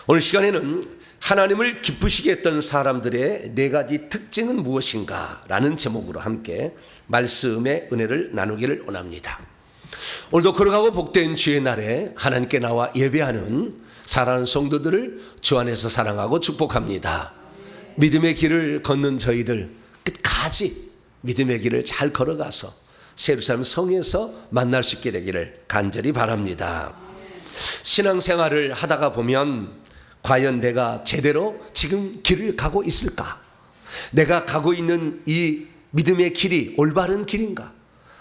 오늘 시간에는 하나님을 기쁘시게 했던 사람들의 4가지 특징은 무엇인가 라는 제목으로 함께 말씀의 은혜를 나누기를 원합니다. 오늘도 걸어가고 복된 주의 날에 하나님께 나와 예배하는 사랑하는 성도들을 주 안에서 사랑하고 축복합니다. 믿음의 길을 걷는 저희들 끝까지 믿음의 길을 잘 걸어가서 예루살렘 성에서 만날 수 있게 되기를 간절히 바랍니다. 신앙생활을 하다가 보면 과연 내가 제대로 지금 길을 가고 있을까? 내가 가고 있는 이 믿음의 길이 올바른 길인가?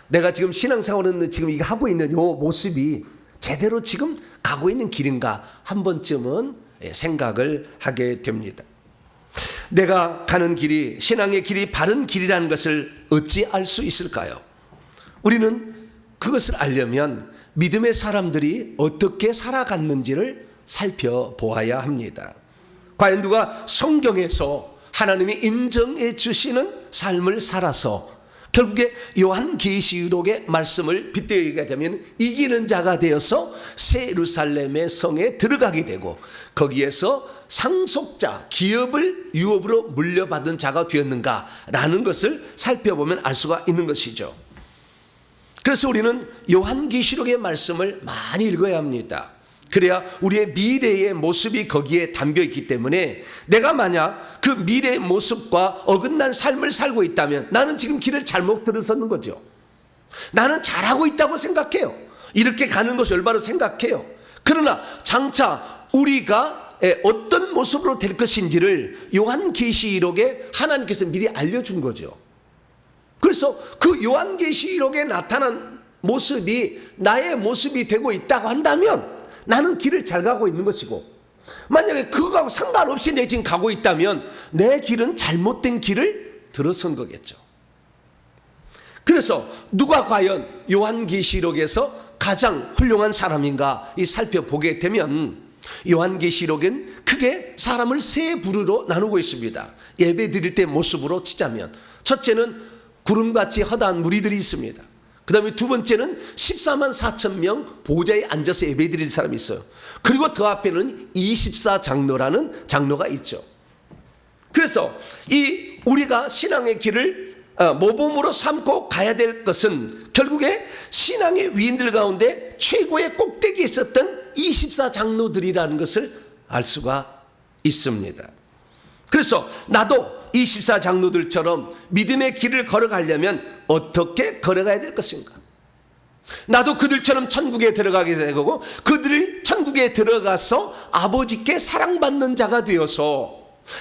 내가 지금 신앙생활은 지금 이거 하고 있는 이 모습이 제대로 지금 가고 있는 길인가? 한 번쯤은 생각을 하게 됩니다. 내가 가는 길이 신앙의 길이 바른 길이라는 것을 어찌 알 수 있을까요? 우리는 그것을 알려면 믿음의 사람들이 어떻게 살아갔는지를 살펴보아야 합니다. 과연 누가 성경에서 하나님이 인정해 주시는 삶을 살아서 결국에 요한계시록의 말씀을 빗대어 얘기하게 되면 이기는 자가 되어서 새 예루살렘의 성에 들어가게 되고 거기에서 상속자, 기업을 유업으로 물려받은 자가 되었는가라는 것을 살펴보면 알 수가 있는 것이죠. 그래서 우리는 요한계시록의 말씀을 많이 읽어야 합니다. 그래야 우리의 미래의 모습이 거기에 담겨 있기 때문에 내가 만약 그 미래의 모습과 어긋난 삶을 살고 있다면 나는 지금 길을 잘못 들어서는 거죠. 나는 잘하고 있다고 생각해요. 이렇게 가는 것이 올바로 생각해요. 그러나 장차 우리가 어떤 모습으로 될 것인지를 요한계시록에 하나님께서 미리 알려준 거죠. 그래서 그 요한계시록에 나타난 모습이 나의 모습이 되고 있다고 한다면 나는 길을 잘 가고 있는 것이고, 만약에 그거하고 상관없이 내가 지금 가고 있다면 내 길은 잘못된 길을 들어선 거겠죠. 그래서 누가 과연 요한계시록에서 가장 훌륭한 사람인가 살펴보게 되면 요한계시록은 크게 사람을 3부류로 나누고 있습니다. 예배 드릴 때 모습으로 치자면 첫째는 구름같이 허다한 무리들이 있습니다. 그 다음에 두 번째는 14만 4천 명 보좌에 앉아서 예배 드릴 사람이 있어요. 그리고 그 앞에는 24장로라는 장로가 있죠. 그래서 이 우리가 신앙의 길을 모범으로 삼고 가야 될 것은 결국에 신앙의 위인들 가운데 최고의 꼭대기에 있었던 24장로들이라는 것을 알 수가 있습니다. 그래서 나도 24장로들처럼 믿음의 길을 걸어가려면 어떻게 걸어가야 될 것인가? 나도 그들처럼 천국에 들어가게 되고 그들이 천국에 들어가서 아버지께 사랑받는 자가 되어서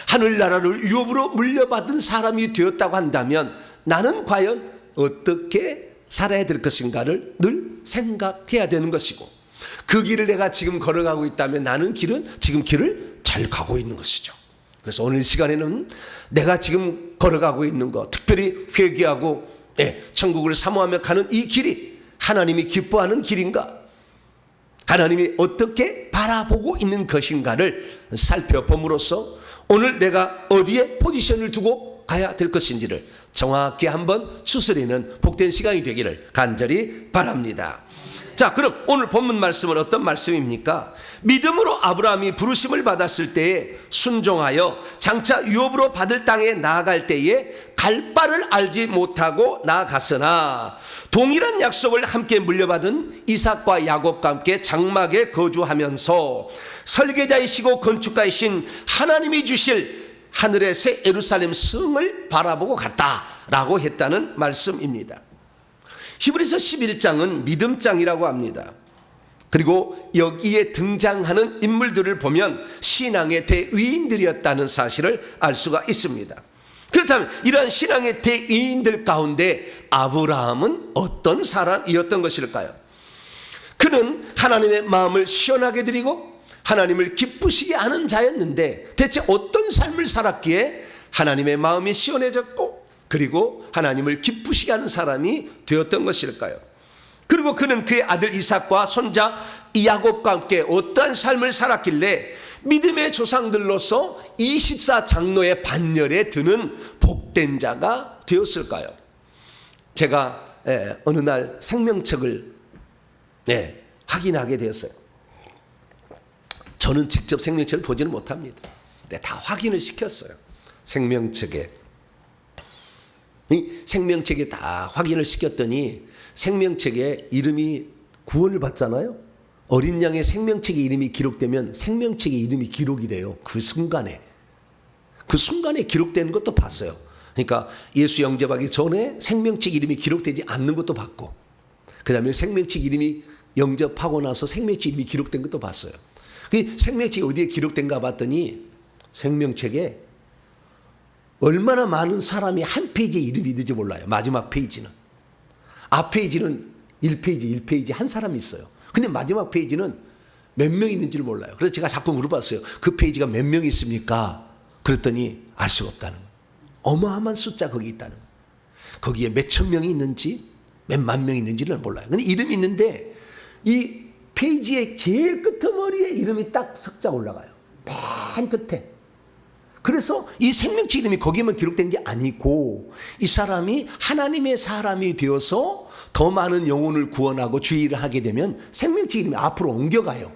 하늘나라를 유업으로 물려받은 사람이 되었다고 한다면 나는 과연 어떻게 살아야 될 것인가를 늘 생각해야 되는 것이고, 그 길을 내가 지금 걸어가고 있다면 나는 지금 길을 잘 가고 있는 것이죠. 그래서 오늘 시간에는 내가 지금 걸어가고 있는 것, 특별히 회개하고 천국을 사모하며 가는 이 길이 하나님이 기뻐하는 길인가? 하나님이 어떻게 바라보고 있는 것인가를 살펴봄으로써 오늘 내가 어디에 포지션을 두고 가야 될 것인지를 정확히 한번 추스리는 복된 시간이 되기를 간절히 바랍니다. 자, 그럼 오늘 본문 말씀은 어떤 말씀입니까? 믿음으로 아브라함이 부르심을 받았을 때에 순종하여 장차 유업으로 받을 땅에 나아갈 때에 갈 바를 알지 못하고 나아갔으나 동일한 약속을 함께 물려받은 이삭과 야곱과 함께 장막에 거주하면서 설계자이시고 건축가이신 하나님이 주실 하늘의 새 예루살렘 성을 바라보고 갔다라고 했다는 말씀입니다. 히브리서 11장은 믿음장이라고 합니다. 그리고 여기에 등장하는 인물들을 보면 신앙의 대위인들이었다는 사실을 알 수가 있습니다. 그렇다면 이러한 신앙의 대위인들 가운데 아브라함은 어떤 사람이었던 것일까요? 그는 하나님의 마음을 시원하게 드리고 하나님을 기쁘시게 하는 자였는데 대체 어떤 삶을 살았기에 하나님의 마음이 시원해졌고 그리고 하나님을 기쁘시게 하는 사람이 되었던 것일까요? 그리고 그는 그의 아들 이삭과 손자 야곱과 함께 어떠한 삶을 살았길래 믿음의 조상들로서 24장로의 반열에 드는 복된 자가 되었을까요? 제가 어느 날 생명책을 확인하게 되었어요. 저는 직접 생명책을 보지는 못합니다. 근데 다 확인을 시켰어요. 생명책에. 이 생명책에 다 확인을 시켰더니 생명책에 이름이 구원을 받잖아요. 어린 양의 생명책에 이름이 기록되면 생명책에 이름이 기록이 돼요. 그 순간에 기록되는 것도 봤어요. 그러니까 예수 영접하기 전에 생명책 이름이 기록되지 않는 것도 봤고, 그 다음에 생명책 이름이 영접하고 나서 생명책 이름이 기록된 것도 봤어요. 그 생명책이 어디에 기록된가 봤더니 생명책에 얼마나 많은 사람이 한 페이지에 이름이 있는지 몰라요. 마지막 페이지는. 앞 페이지는 1페이지 한 사람이 있어요. 근데 마지막 페이지는 몇 명 있는지를 몰라요. 그래서 제가 자꾸 물어봤어요. 그 페이지가 몇 명 있습니까? 그랬더니 알 수가 없다는 거예요. 어마어마한 숫자 거기 있다는 거예요. 거기에 몇천 명이 있는지 몇만 명이 있는지는 몰라요. 근데 이름이 있는데 이 페이지의 제일 끄트머리에 이름이 딱 석자 올라가요. 맨 끝에. 그래서 이 생명책 이름이 거기에만 기록된 게 아니고 이 사람이 하나님의 사람이 되어서 더 많은 영혼을 구원하고 주의를 하게 되면 생명책 이름이 앞으로 옮겨가요.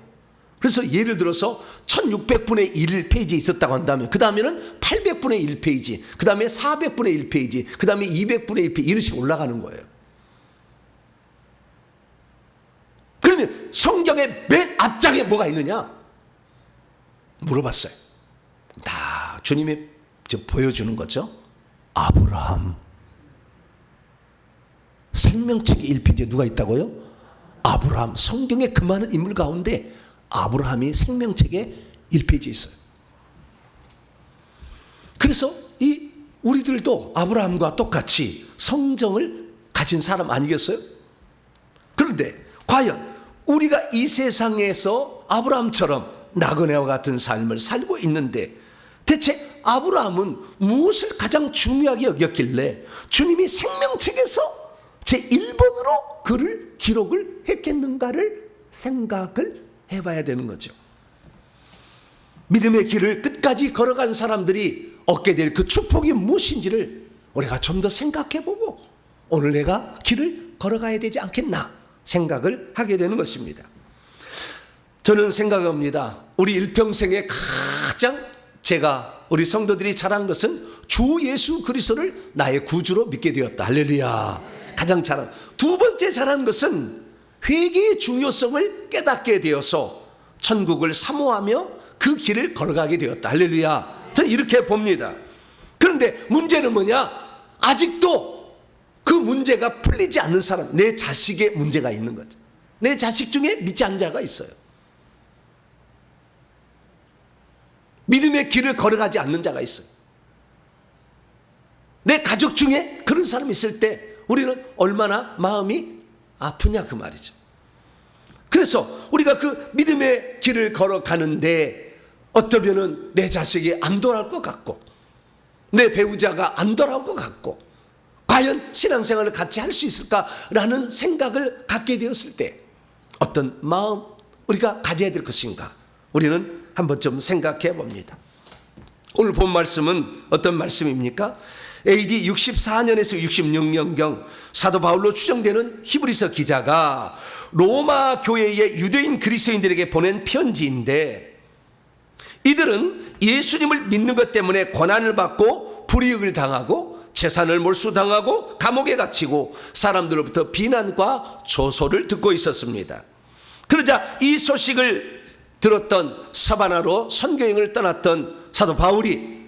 그래서 예를 들어서 1600분의 1 페이지에 있었다고 한다면 그 다음에는 800분의 1페이지, 그 다음에 400분의 1페이지, 그 다음에 200분의 1페이지 이런 식으로 올라가는 거예요. 그러면 성경의 맨 앞장에 뭐가 있느냐? 물어봤어요. 다 주님이 보여주는 거죠. 아브라함. 생명책의 1페이지에 누가 있다고요? 아브라함. 성경의 그 많은 인물 가운데 아브라함이 생명책의 1페이지에 있어요. 그래서 이 우리들도 아브라함과 똑같이 성정을 가진 사람 아니겠어요? 그런데 과연 우리가 이 세상에서 아브라함처럼 나그네와 같은 삶을 살고 있는데 대체 아브라함은 무엇을 가장 중요하게 여겼길래 주님이 생명책에서 제1번으로 그를 기록을 했겠는가를 생각을 해봐야 되는 거죠. 믿음의 길을 끝까지 걸어간 사람들이 얻게 될 그 축복이 무엇인지를 우리가 좀 더 생각해보고 오늘 내가 길을 걸어가야 되지 않겠나 생각을 하게 되는 것입니다. 저는 생각합니다. 우리 일평생에 가장 제가 우리 성도들이 잘한 것은 주 예수 그리스도를 나의 구주로 믿게 되었다. 할렐루야. 가장 잘한. 두 번째 잘한 것은 회개의 중요성을 깨닫게 되어서 천국을 사모하며 그 길을 걸어가게 되었다. 할렐루야. 저는 이렇게 봅니다. 그런데 문제는 뭐냐? 아직도 그 문제가 풀리지 않는 사람, 내 자식의 문제가 있는 거죠. 내 자식 중에 믿지 않는 자가 있어요. 믿음의 길을 걸어가지 않는 자가 있어요. 내 가족 중에 그런 사람이 있을 때 우리는 얼마나 마음이 아프냐 그 말이죠. 그래서 우리가 그 믿음의 길을 걸어가는데 어떠면은 내 자식이 안 돌아올 것 같고 내 배우자가 안 돌아올 것 같고 과연 신앙생활을 같이 할 수 있을까라는 생각을 갖게 되었을 때 어떤 마음 우리가 가져야 될 것인가 우리는 한번 좀 생각해 봅니다. 오늘 본 말씀은 어떤 말씀입니까? AD 64년에서 66년경 사도 바울로 추정되는 히브리서 기자가 로마 교회의 유대인 그리스도인들에게 보낸 편지인데 이들은 예수님을 믿는 것 때문에 고난을 받고 불이익을 당하고 재산을 몰수당하고 감옥에 갇히고 사람들로부터 비난과 조소를 듣고 있었습니다. 그러자 이 소식을 들었던 서바나로 선교행을 떠났던 사도 바울이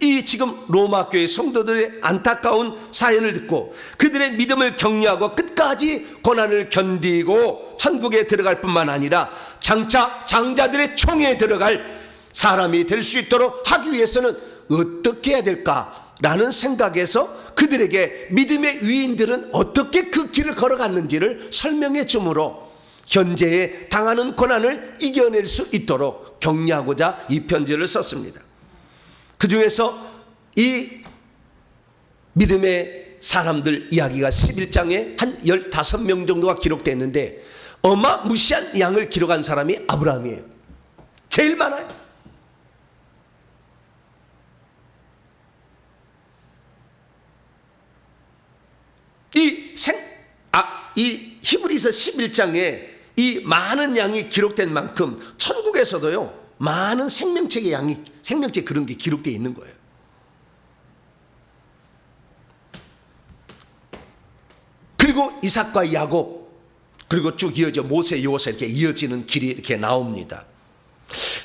이 지금 로마 교회 성도들의 안타까운 사연을 듣고 그들의 믿음을 격려하고 끝까지 고난을 견디고 천국에 들어갈 뿐만 아니라 장차 장자들의 총에 들어갈 사람이 될 수 있도록 하기 위해서는 어떻게 해야 될까라는 생각에서 그들에게 믿음의 위인들은 어떻게 그 길을 걸어갔는지를 설명해 주므로 현재에 당하는 고난을 이겨낼 수 있도록 격려하고자 이 편지를 썼습니다. 그 중에서 이 믿음의 사람들 이야기가 11장에 한 15명 정도가 기록됐는데 어마무시한 양을 기록한 사람이 아브라함이에요. 제일 많아요. 이 히브리서 11장에 이 많은 양이 기록된 만큼 천국에서도요 많은 생명체의 양이, 생명체 그런 게 기록되어 있는 거예요. 그리고 이삭과 야곱, 그리고 쭉 이어져 모세, 여호수아 이렇게 이어지는 길이 이렇게 나옵니다.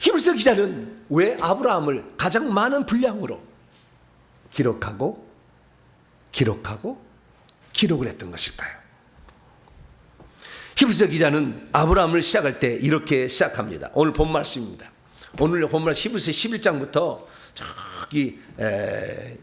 히브리서 기자는 왜 아브라함을 가장 많은 분량으로 기록을 했던 것일까요? 히브리서 기자는 아브라함을 시작할 때 이렇게 시작합니다. 오늘 본 말씀입니다. 오늘 본 말씀 히브리서 11장부터 저기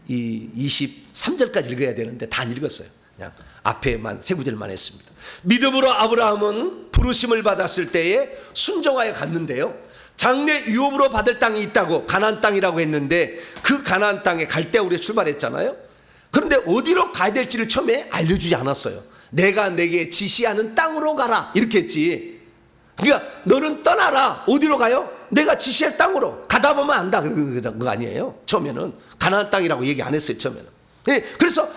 이 23절까지 읽어야 되는데 다 안 읽었어요. 그냥 앞에만 세 구절만 했습니다. 믿음으로 아브라함은 부르심을 받았을 때에 순종하여 갔는데요, 장래 유업으로 받을 땅이 있다고, 가나안 땅이라고 했는데 그 가나안 땅에 갈 때 우리 출발했잖아요. 그런데 어디로 가야 될지를 처음에 알려주지 않았어요. 내가 내게 지시하는 땅으로 가라 이렇게 했지. 그러니까 너는 떠나라. 어디로 가요? 내가 지시할 땅으로. 가다 보면 안다 그런 거 아니에요. 처음에는 가나안 땅이라고 얘기 안 했어요. 처음에는. 네, 그래서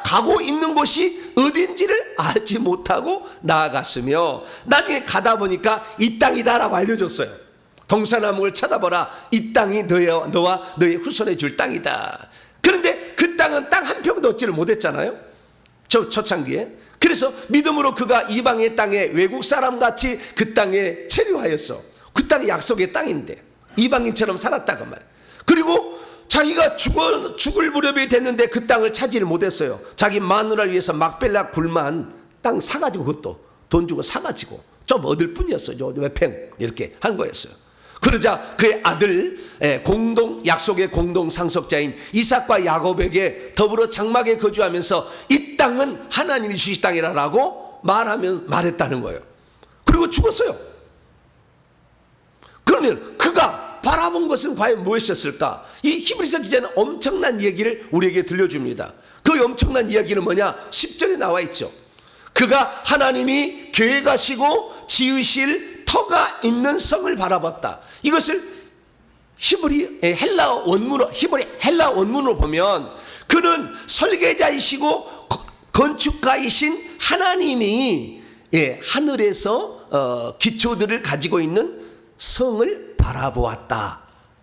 가고 있는 곳이 어딘지를 알지 못하고 나아갔으며, 나중에 가다 보니까 이 땅이다라고 알려줬어요. 동산나무를 쳐다보라. 이 땅이 너와 너의 후손에 줄 땅이다. 그런데 그 땅은 땅 한 평도 얻지를 못했잖아요, 초창기에. 그래서 믿음으로 그가 이방의 땅에 외국 사람같이 그 땅에 체류하였어. 그 땅이 약속의 땅인데 이방인처럼 살았다고 말이에요. 그리고 자기가 죽을 무렵이 됐는데 그 땅을 차지를 못했어요. 자기 마누라를 위해서 막벨라 굴만 땅 사가지고, 그것도 돈 주고 사가지고 좀 얻을 뿐이었어요. 외팽 이렇게 한 거였어요. 그러자 그의 아들, 약속의 공동 상속자인 이삭과 야곱에게 더불어 장막에 거주하면서 이 땅은 하나님이 주실 땅이라고 말했다는 거예요. 그리고 죽었어요. 그러면 그가 바라본 것은 과연 무엇이었을까? 이 히브리서 기자는 엄청난 얘기를 우리에게 들려줍니다. 그 엄청난 이야기는 뭐냐? 10절에 나와 있죠. 그가 하나님이 계획하시고 지으실 터가 있는 성을 바라봤다. 이것을 헬라 원문으로 보면 그는 설계자이시고 건축가이신 하나님이 하늘에서 기초들을 가지고 있는 성을 바라보았다.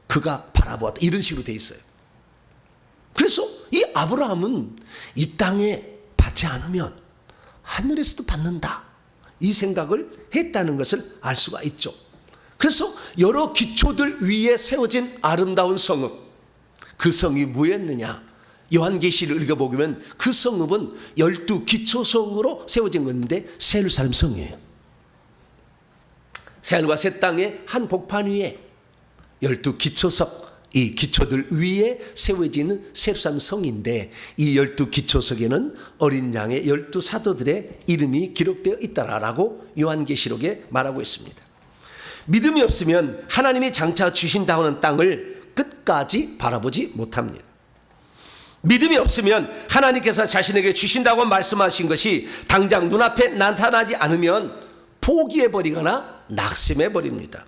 그가 바라보았다. 이런 식으로 돼 있어요. 그래서 이 아브라함은 이 땅에 받지 않으면 하늘에서도 받는다, 이 생각을 했다는 것을 알 수가 있죠. 그래서 여러 기초들 위에 세워진 아름다운 성읍, 그 성이 뭐였느냐? 요한계시를 읽어보면 그 성읍은 12기초성으로 세워진 건데 새 예루살렘 성이에요. 새하늘과 새 땅의 한 복판 위에 12기초석, 이 기초들 위에 세워지는 새 예루살렘 성인데, 이 12기초석에는 어린 양의 12사도들의 이름이 기록되어 있다라고 요한계시록에 말하고 있습니다. 믿음이 없으면 하나님이 장차 주신다고 하는 땅을 끝까지 바라보지 못합니다. 믿음이 없으면 하나님께서 자신에게 주신다고 말씀하신 것이 당장 눈앞에 나타나지 않으면 포기해버리거나 낙심해버립니다.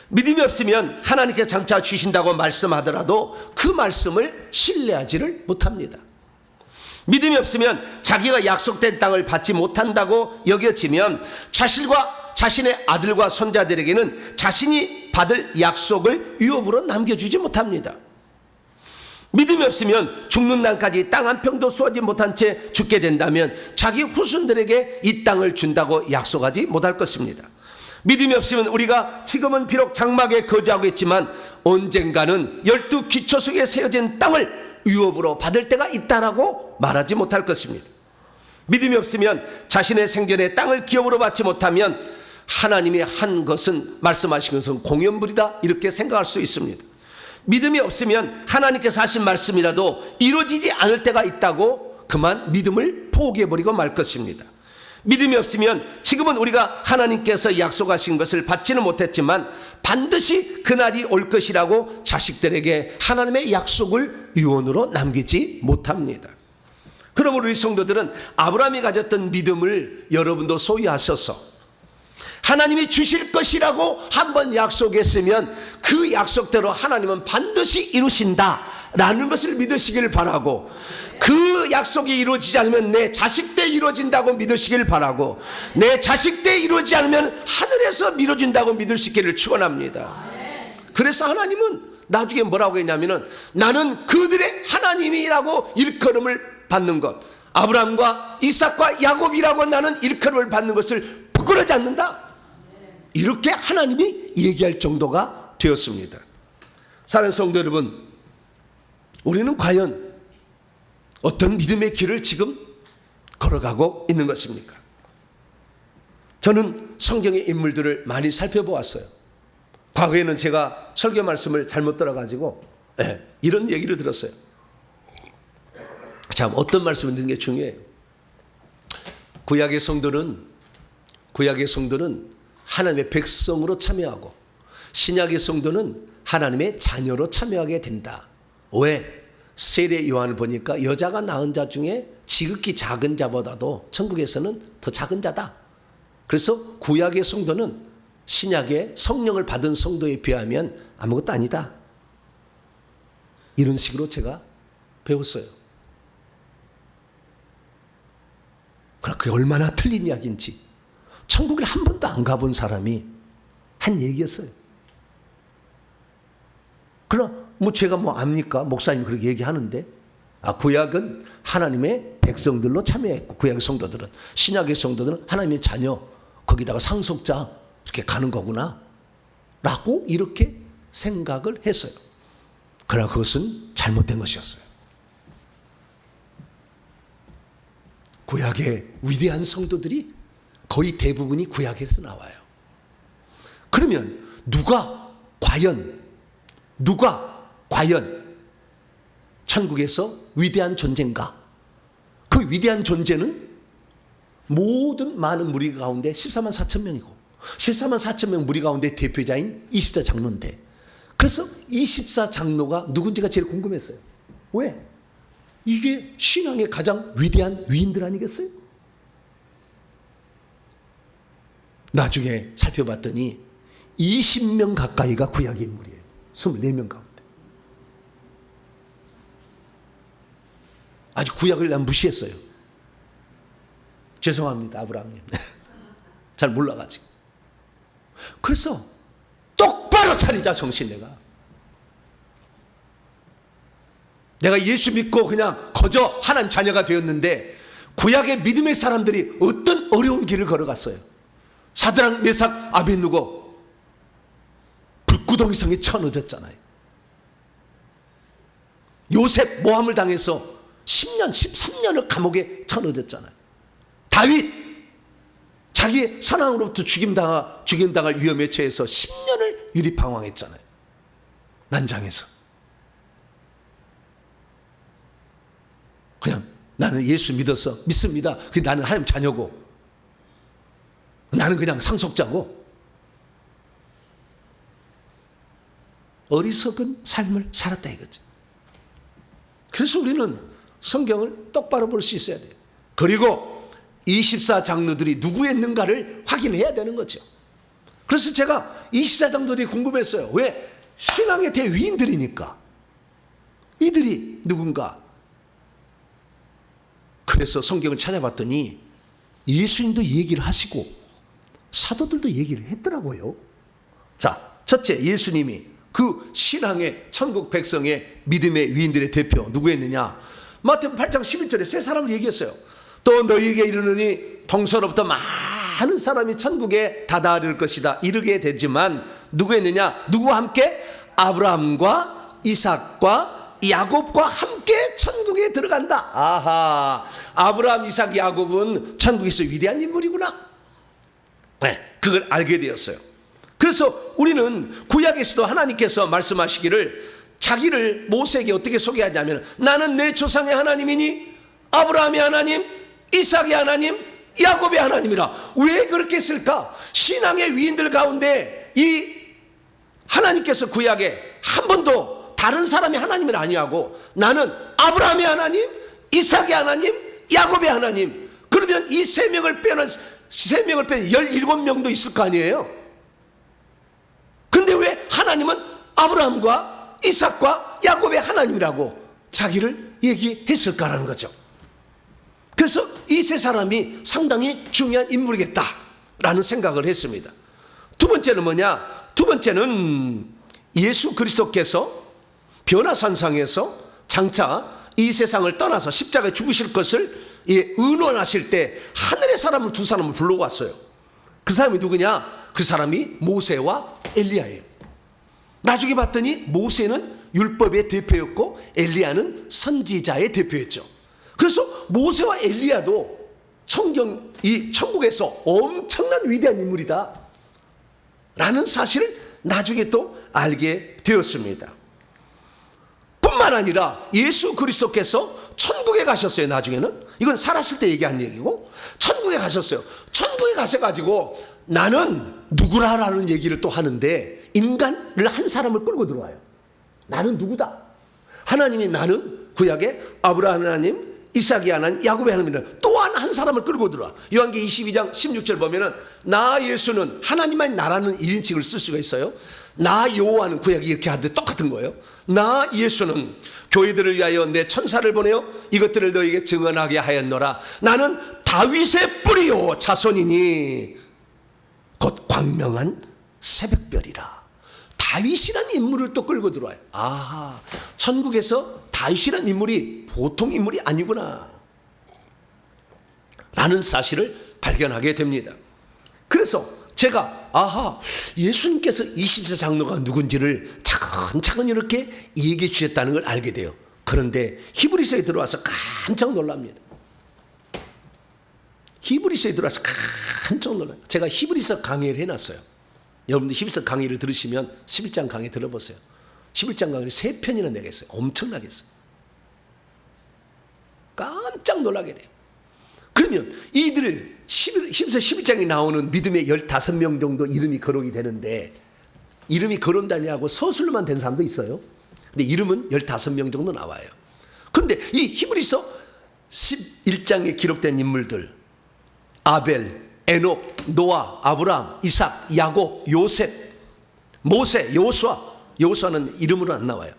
믿음이 없으면 하나님께서 장차 주신다고 말씀하더라도 그 말씀을 신뢰하지를 못합니다. 믿음이 없으면 자기가 약속된 땅을 받지 못한다고 여겨지면 자신의 아들과 손자들에게는 자신이 받을 약속을 유업으로 남겨주지 못합니다. 믿음이 없으면 죽는 날까지 땅 한 평도 쏘지 못한 채 죽게 된다면 자기 후손들에게 이 땅을 준다고 약속하지 못할 것입니다. 믿음이 없으면 우리가 지금은 비록 장막에 거주하고 있지만 언젠가는 12기초석에 세워진 땅을 유업으로 받을 때가 있다라고 말하지 못할 것입니다. 믿음이 없으면 자신의 생전에 땅을 기업으로 받지 못하면 하나님이 한 것은, 말씀하신 것은 공연불이다 이렇게 생각할 수 있습니다. 믿음이 없으면 하나님께서 하신 말씀이라도 이루어지지 않을 때가 있다고 그만 믿음을 포기해버리고 말 것입니다. 믿음이 없으면 지금은 우리가 하나님께서 약속하신 것을 받지는 못했지만 반드시 그날이 올 것이라고 자식들에게 하나님의 약속을 유언으로 남기지 못합니다. 그러므로 우리 성도들은 아브라함이 가졌던 믿음을 여러분도 소유하셔서 하나님이 주실 것이라고 한번 약속했으면 그 약속대로 하나님은 반드시 이루신다라는 것을 믿으시길 바라고, 그 약속이 이루어지지 않으면 내 자식 때 이루어진다고 믿으시길 바라고, 내 자식 때 이루어지지 않으면 하늘에서 미뤄진다고 믿을 수 있기를 축원합니다. 그래서 하나님은 나중에 뭐라고 했냐면은 나는 그들의 하나님이라고 일컬음을 받는 것, 아브라함과 이삭과 야곱이라고 나는 일컬음을 받는 것을 부끄러워하지 않는다, 이렇게 하나님이 얘기할 정도가 되었습니다. 사랑하는 성도 여러분, 우리는 과연 어떤 믿음의 길을 지금 걸어가고 있는 것입니까? 저는 성경의 인물들을 많이 살펴보았어요. 과거에는 제가 설교 말씀을 잘못 들어가지고 이런 얘기를 들었어요. 참, 어떤 말씀을 듣는 게 중요해요. 구약의 성도는 하나님의 백성으로 참여하고, 신약의 성도는 하나님의 자녀로 참여하게 된다. 왜? 세례 요한을 보니까 여자가 낳은 자 중에 지극히 작은 자보다도 천국에서는 더 작은 자다. 그래서 구약의 성도는 신약의 성령을 받은 성도에 비하면 아무것도 아니다. 이런 식으로 제가 배웠어요. 그러나 그게 얼마나 틀린 이야기인지 천국에 한 번도 안 가본 사람이 한 얘기였어요. 그러나 제가 압니까? 목사님 그렇게 얘기하는데, 구약은 하나님의 백성들로 참여했고, 구약의 성도들은, 신약의 성도들은 하나님의 자녀, 거기다가 상속자, 이렇게 가는 거구나 라고 이렇게 생각을 했어요. 그러나 그것은 잘못된 것이었어요. 구약의 위대한 성도들이 거의 대부분이 구약에서 나와요. 그러면 누가 과연 천국에서 위대한 존재인가? 그 위대한 존재는 모든 많은 무리 가운데 14만 4천 명이고, 14만 4천 명 무리 가운데 대표자인 24장로인데, 그래서 24장로가 누군지가 제일 궁금했어요. 왜? 이게 신앙의 가장 위대한 위인들 아니겠어요? 나중에 살펴봤더니 20명 가까이가 구약의 인물이에요. 24명 가운데. 아주 구약을 난 무시했어요. 죄송합니다, 아브라함님. 잘 몰라가지고. 그래서 똑바로 차리자, 정신. 내가 예수 믿고 그냥 거저 하나님 자녀가 되었는데, 구약의 믿음의 사람들이 어떤 어려운 길을 걸어갔어요. 사드락, 메삭, 아벳느고 불구덩이성에 쳐넣어졌잖아요. 요셉 모함을 당해서 10년, 13년을 감옥에 쳐넣어졌잖아요. 다윗 자기의 사랑으로부터 죽임당할 위험에 처해서 10년을 유리방황했잖아요. 난장에서. 그냥 나는 예수 믿습니다. 나는 하나님 자녀고, 나는 그냥 상속자고, 어리석은 삶을 살았다 이거죠. 그래서 우리는 성경을 똑바로 볼 수 있어야 돼요. 그리고 24장로들이 누구였는가를 확인해야 되는 거죠. 그래서 제가 24장로들이 궁금했어요. 왜? 신앙의 대위인들이니까. 이들이 누군가. 그래서 성경을 찾아봤더니 예수님도 얘기를 하시고 사도들도 얘기를 했더라고요. 자, 첫째, 예수님이 그 신앙의 천국 백성의 믿음의 위인들의 대표 누구였느냐? 마태복음 8장 11절에 세 사람을 얘기했어요. 또 너희에게 이르노니 동서로부터 많은 사람이 천국에 다다를 것이다. 이르게 되지만 누구였느냐? 누구와 함께? 아브라함과 이삭과 야곱과 함께 천국에 들어간다. 아하, 아브라함, 이삭, 야곱은 천국에서 위대한 인물이구나. 네, 그걸 알게 되었어요. 그래서 우리는 구약에서도 하나님께서 말씀하시기를 자기를 모세에게 어떻게 소개하냐면, 나는 내 조상의 하나님이니 아브라함의 하나님, 이삭의 하나님, 야곱의 하나님이라. 왜 그렇게 했을까? 신앙의 위인들 가운데 이 하나님께서 구약에 한 번도 다른 사람이 하나님을 아니하고, 나는 아브라함의 하나님, 이삭의 하나님, 야곱의 하나님. 그러면 이 세 명을 빼는 17명도 있을 거 아니에요? 근데 왜 하나님은 아브라함과 이삭과 야곱의 하나님이라고 자기를 얘기했을까라는 거죠. 그래서 이 세 사람이 상당히 중요한 인물이겠다라는 생각을 했습니다. 두 번째는 뭐냐? 두 번째는 예수 그리스도께서 변화산상에서 장차 이 세상을 떠나서 십자가에 죽으실 것을 의논하실 때 하늘의 사람을 두 사람을 불러왔어요. 그 사람이 누구냐? 그 사람이 모세와 엘리야예요. 나중에 봤더니 모세는 율법의 대표였고 엘리야는 선지자의 대표였죠. 그래서 모세와 엘리야도 이 천국에서 엄청난 위대한 인물이다 라는 사실을 나중에 또 알게 되었습니다. 뿐만 아니라 예수 그리스도께서 천국에 가셨어요. 나중에는 이건 살았을 때 얘기한 얘기고 천국에 가셨어요. 천국에 가셔가지고 나는 누구라라는 얘기를 또 하는데 인간을 한 사람을 끌고 들어와요. 나는 누구다? 하나님이 나는 구약의 아브라함 하나님, 이삭이 하나님, 야곱의 하나님이다. 또한 한 사람을 끌고 들어와. 요한계시록 22장 16절 보면은 나 예수는 하나님만이 나라는 1인칭을 쓸 수가 있어요. 나 여호와는 구약이 이렇게 하는데 똑같은 거예요. 나 예수는 교회들을 위하여 내 천사를 보내어 이것들을 너에게 증언하게 하였노라. 나는 다윗의 뿌리요 자손이니 곧 광명한 새벽별이라. 다윗이라는 인물을 또 끌고 들어와요. 아, 천국에서 다윗이라는 인물이 보통 인물이 아니구나 라는 사실을 발견하게 됩니다. 그래서 제가 예수님께서 20세 장로가 누군지를 차근차근 이렇게 얘기해 주셨다는 걸 알게 돼요. 그런데 히브리서에 들어와서 깜짝 놀랍니다. 히브리서에 들어와서 깜짝 놀라요. 제가 히브리서 강의를 해놨어요. 여러분들 히브리서 강의를 들으시면 11장 강의 들어보세요. 11장 강의를 3편이나 내겠어요. 엄청나게 했어요. 깜짝 놀라게 돼요. 그러면 이들을 히브리서 11장에 나오는 믿음의 15명 정도 이름이 거론이 되는데 이름이 거론되냐고 서술로만 된 사람도 있어요. 근데 이름은 15명 정도 나와요. 그런데 이 히브리서 11장에 기록된 인물들 아벨, 에녹, 노아, 아브라함, 이삭, 야곱, 요셉, 모세, 여호수아는 이름으로 안 나와요.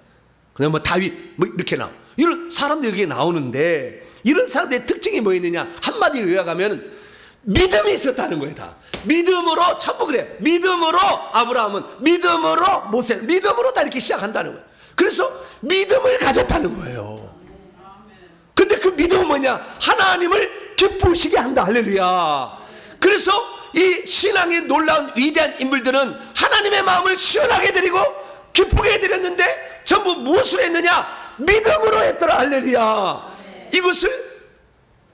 그냥 다윗 이렇게 나와. 이런 사람들이 여기에 나오는데 이런 사람들의 특징이 뭐 있느냐? 한마디로 요약하면 믿음이 있었다는 거예요. 다 믿음으로 천국을 해요. 믿음으로 아브라함은, 믿음으로 모세, 믿음으로 다 이렇게 시작한다는 거예요. 그래서 믿음을 가졌다는 거예요. 근데 그 믿음은 뭐냐? 하나님을 기쁘시게 한다. 할렐루야. 그래서 이 신앙의 놀라운 위대한 인물들은 하나님의 마음을 시원하게 해드리고 기쁘게 해드렸는데 전부 무엇으로 했느냐? 믿음으로 했더라. 할렐루야. 이것을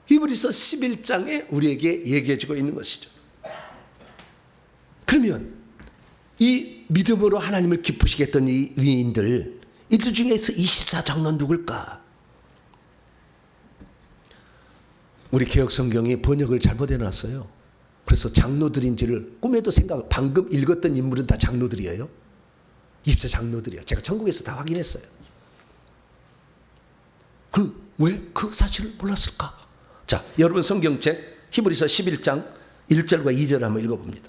히브리서 11장에 우리에게 얘기해주고 있는 것이죠. 그러면 이 믿음으로 하나님을 기쁘시게 했던 이 위인들, 이들 중에서 24장로는 누굴까? 우리 개혁성경이 번역을 잘못해놨어요. 그래서 장로들인지를 꿈에도 방금 읽었던 인물은 다 장로들이에요. 24장로들이에요. 제가 천국에서 다 확인했어요. 왜 그 사실을 몰랐을까? 자, 여러분 성경책 히브리서 11장 1절과 2절을 한번 읽어봅니다.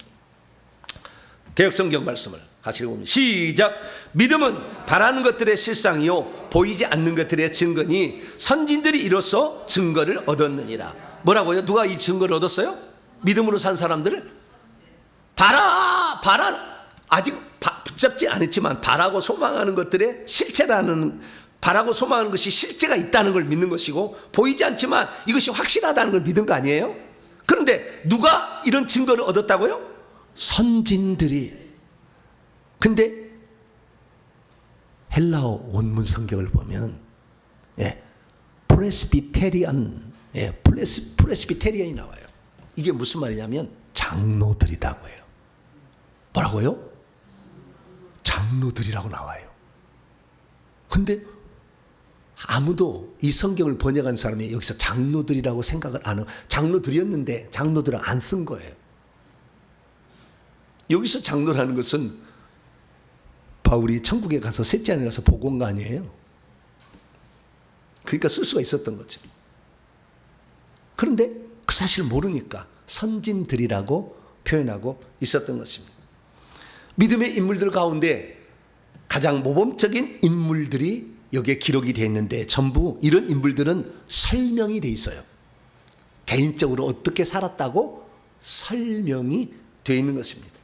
개혁성경 말씀을 같이 읽어봅니다. 시작. 믿음은 바라는 것들의 실상이요 보이지 않는 것들의 증거니 선진들이 이로써 증거를 얻었느니라. 뭐라고요? 누가 이 증거를 얻었어요? 믿음으로 산 사람들을 바라 아직 붙잡지 않았지만 바라고 소망하는 것들의 실체라는, 바라고 소망하는 것이 실제가 있다는 걸 믿는 것이고 보이지 않지만 이것이 확실하다는 걸 믿은 거 아니에요? 그런데 누가 이런 증거를 얻었다고요? 선진들이. 근데 헬라어 원문 성경을 보면 프레스비테리안이 나와요. 이게 무슨 말이냐면 장로들이라고 해요. 뭐라고요? 장로들이라고 나와요. 근데 아무도 이 성경을 번역한 사람이 여기서 장로들이라고 생각을 안 하고, 장로들이었는데 장로들은 안 쓴 거예요. 여기서 장로라는 것은 바울이 천국에 가서 셋째 안에 가서 보고 온 거 아니에요. 그러니까 쓸 수가 있었던 거죠. 그런데 그 사실을 모르니까 선진들이라고 표현하고 있었던 것입니다. 믿음의 인물들 가운데 가장 모범적인 인물들이 여기에 기록이 되어 있는데 전부 이런 인물들은 설명이 되어 있어요. 개인적으로 어떻게 살았다고 설명이 되어 있는 것입니다.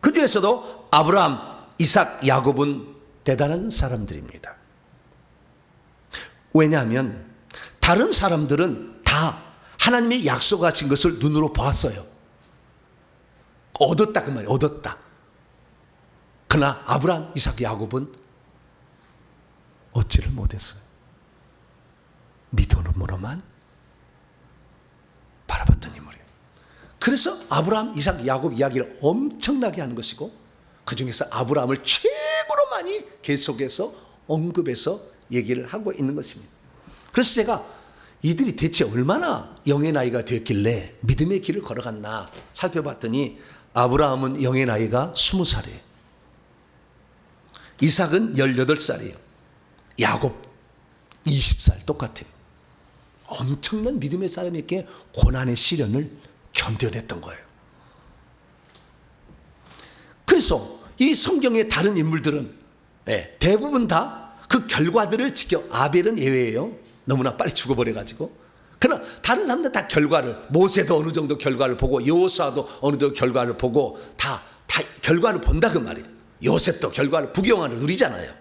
그 중에서도 아브라함, 이삭, 야곱은 대단한 사람들입니다. 왜냐하면 다른 사람들은 다 하나님이 약속하신 것을 눈으로 보았어요. 얻었다 그 말이에요. 얻었다. 그러나 아브라함, 이삭, 야곱은 얻지를 못했어요. 믿음으로만 바라봤던 인물이에요. 그래서 아브라함, 이삭, 야곱 이야기를 엄청나게 하는 것이고, 그 중에서 아브라함을 최고로 많이 계속해서 언급해서 얘기를 하고 있는 것입니다. 그래서 제가 이들이 대체 얼마나 영의 나이가 되었길래 믿음의 길을 걸어갔나 살펴봤더니, 아브라함은 영의 나이가 20살이에요. 이삭은 18살이에요. 야곱 20살 똑같아요. 엄청난 믿음의 사람에게 고난의 시련을 견뎌냈던 거예요. 그래서 이 성경의 다른 인물들은 대부분 다 그 결과들을 지켜, 아벨은 예외예요. 너무나 빨리 죽어버려가지고. 그러나 다른 사람들 다 결과를, 모세도 어느 정도 결과를 보고, 여호수아도 어느 정도 결과를 보고, 다 결과를 본다 그 말이에요. 요셉도 결과를, 부경화를 누리잖아요.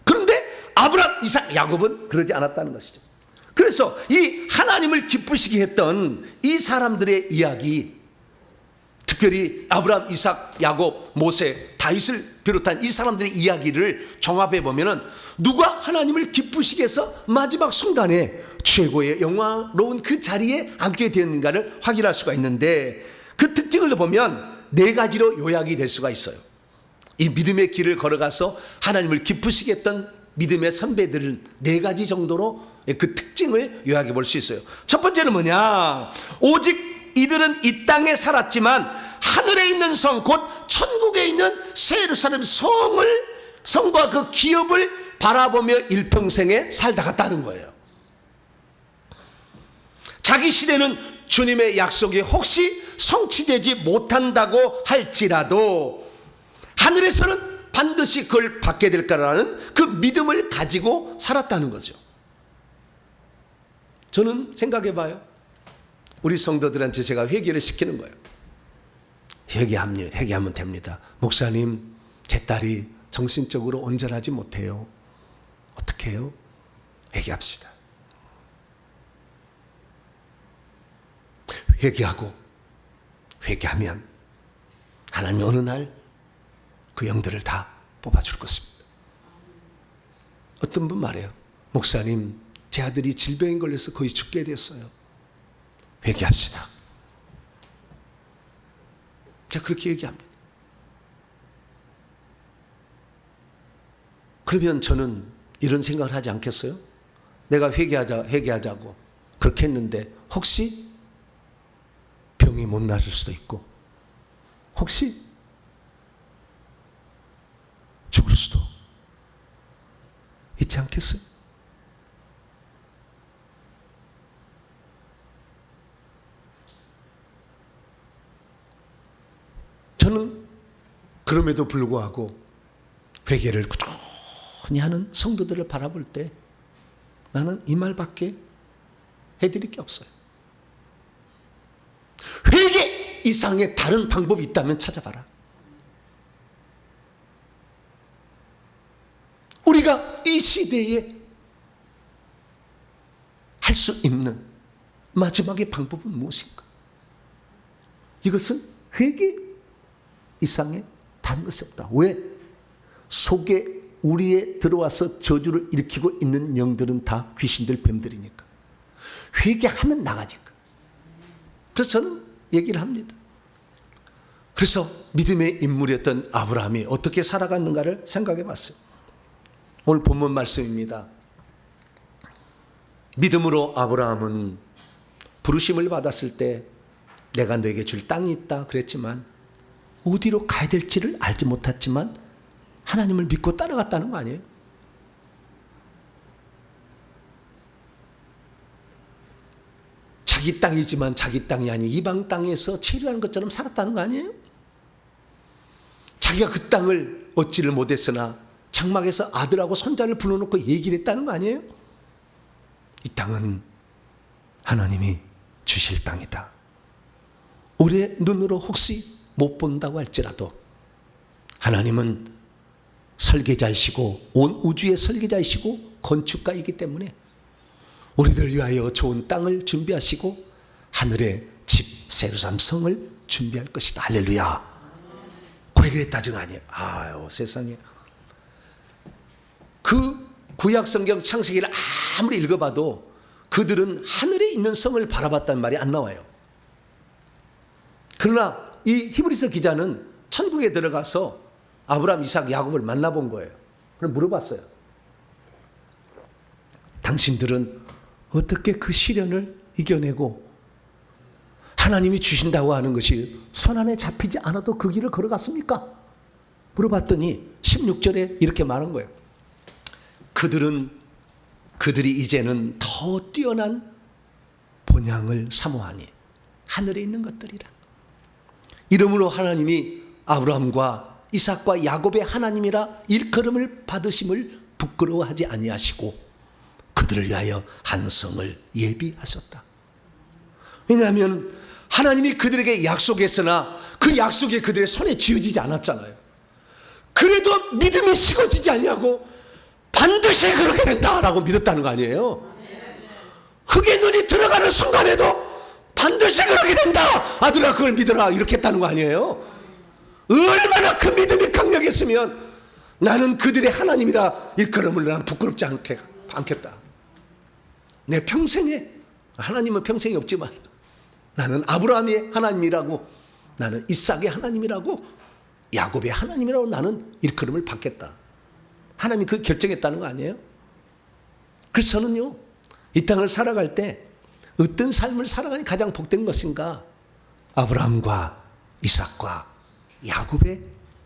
그런데 아브라함, 이삭, 야곱은 그러지 않았다는 것이죠. 그래서 이 하나님을 기쁘시게 했던 이 사람들의 이야기, 특별히 아브라함, 이삭, 야곱, 모세, 다윗을 비롯한 이 사람들의 이야기를 종합해 보면은 누가 하나님을 기쁘시게 해서 마지막 순간에 최고의 영광로운 그 자리에 앉게 되었는가를 확인할 수가 있는데, 그 특징을 보면 4가지로 요약이 될 수가 있어요. 이 믿음의 길을 걸어가서 하나님을 기쁘시게 했던 믿음의 선배들은 4가지 정도로 그 특징을 요약해 볼 수 있어요. 첫 번째는 뭐냐? 오직 이들은 이 땅에 살았지만 하늘에 있는 성, 곧 천국에 있는 새 예루살렘 성과 그 기업을 바라보며 일평생에 살다 갔다는 거예요. 자기 시대는 주님의 약속이 혹시 성취되지 못한다고 할지라도 하늘에서는 반드시 그걸 받게 될 거라는 그 믿음을 가지고 살았다는 거죠. 저는 생각해 봐요. 우리 성도들한테 제가 회개를 시키는 거예요. 회개하면 됩니다. 목사님, 제 딸이 정신적으로 온전하지 못해요. 어떻게 해요? 회개합시다. 회개하면 하나님 어느 날 그 영들을 다 뽑아줄 것입니다. 어떤 분 말해요. 목사님, 제 아들이 질병에 걸려서 거의 죽게 됐어요. 회개합시다. 제가 그렇게 얘기합니다. 그러면 저는 이런 생각을 하지 않겠어요? 내가 회개하자고 그렇게 했는데 혹시 병이 못 나을 수도 있고, 혹시 죽을 수도 있지 않겠어요? 저는 그럼에도 불구하고 회개를 꾸준히 하는 성도들을 바라볼 때 나는 이 말밖에 해드릴 게 없어요. 회개 이상의 다른 방법이 있다면 찾아봐라. 우리가 이 시대에 할 수 있는 마지막의 방법은 무엇인가? 이것은 회개 이상의 다른 것이 없다. 왜? 속에 우리에 들어와서 저주를 일으키고 있는 영들은 다 귀신들, 뱀들이니까. 회개하면 나가니까. 그래서 저는 얘기를 합니다. 그래서 믿음의 인물이었던 아브라함이 어떻게 살아갔는가를 생각해 봤어요. 오늘 본문 말씀입니다. 믿음으로 아브라함은 부르심을 받았을 때 내가 너에게 줄 땅이 있다 그랬지만 어디로 가야 될지를 알지 못했지만 하나님을 믿고 따라갔다는 거 아니에요? 자기 땅이지만 자기 땅이 아닌 이방 땅에서 체류하는 것처럼 살았다는 거 아니에요? 자기가 그 땅을 얻지를 못했으나 장막에서 아들하고 손자를 불러놓고 얘기를 했다는 거 아니에요? 이 땅은 하나님이 주실 땅이다. 우리의 눈으로 혹시 못 본다고 할지라도 하나님은 설계자이시고 온 우주의 설계자이시고 건축가이기 때문에 우리들 위하여 좋은 땅을 준비하시고 하늘의 집 세루살렘 성을 준비할 것이다. 할렐루야. 고백을 따증 아니에요. 아유 세상에. 그 구약 성경 창세기를 아무리 읽어봐도 그들은 하늘에 있는 성을 바라봤다는 말이 안 나와요. 그러나 이 히브리서 기자는 천국에 들어가서 아브라함, 이삭, 야곱을 만나본 거예요. 그럼 물어봤어요. 당신들은 어떻게 그 시련을 이겨내고 하나님이 주신다고 하는 것이 손안에 잡히지 않아도 그 길을 걸어갔습니까? 물어봤더니 16절에 이렇게 말한 거예요. 그들이 이제는 더 뛰어난 본향을 사모하니 하늘에 있는 것들이라. 이러므로 하나님이 아브라함과 이삭과 야곱의 하나님이라 일컬음을 받으심을 부끄러워하지 아니하시고 그들을 위하여 한 성을 예비하셨다. 왜냐하면 하나님이 그들에게 약속했으나 그 약속이 그들의 손에 쥐어지지 않았잖아요. 그래도 믿음이 식어지지 아니하고 반드시 그렇게 된다라고 믿었다는 거 아니에요. 흙의 눈이 들어가는 순간에도 반드시 그렇게 된다. 아들아 그걸 믿어라 이렇게 했다는 거 아니에요. 얼마나 그 믿음이 강력했으면 나는 그들의 하나님이라 일컬음을 난 부끄럽지 않겠다. 내 평생에 하나님은 평생이 없지만 나는 아브라함의 하나님이라고 나는 이삭의 하나님이라고 야곱의 하나님이라고 나는 일컬음을 받겠다. 하나님이 그 결정했다는 거 아니에요? 그래서 저는요 이 땅을 살아갈 때 어떤 삶을 살아가니 가장 복된 것인가? 아브라함과 이삭과 야곱의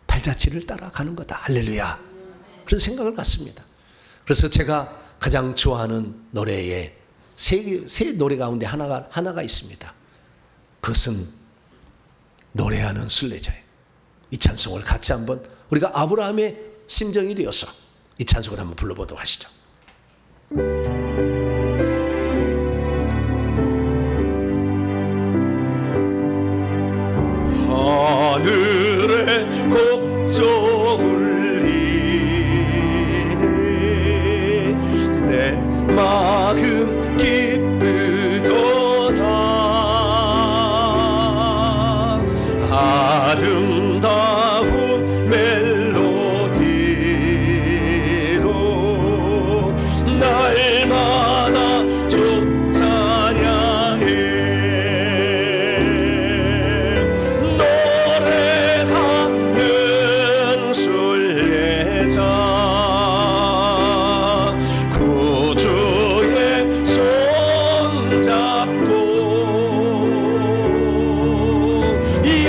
발자취를 따라가는 거다. 할렐루야. 그런 생각을 갖습니다. 그래서 제가 가장 좋아하는 노래에 세 노래 가운데 하나가 있습니다. 그것은 노래하는 순례자예요. 이 찬송을 같이 한번 우리가 아브라함의 심정이 되어서 이 찬송을 한번 불러보도록 하시죠. 하늘에 곡조 울리네 내 마음 기쁘도다 아름다운 멜로디로 날마다 주 찬양해 노래하는 순례자 구주의 손잡고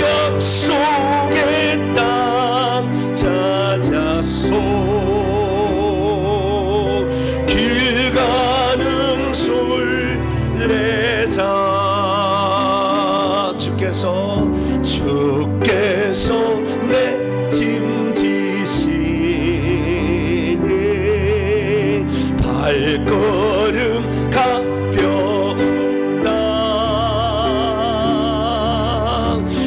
약속의 땅 찾아서 길 가는 순례자 주께서 내 짐 지시니 발걸음 가벼우다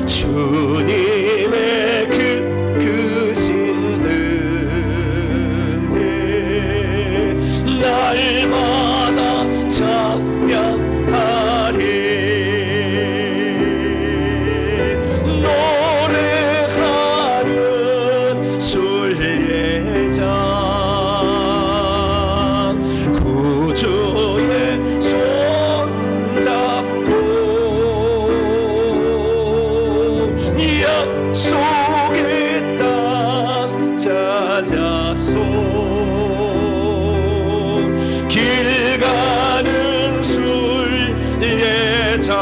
주님의 그 크신 은혜 날마다 찬양하리 노래하는 순례자 구주의 손잡고 약속의 땅 찾아서 길 가는 순례자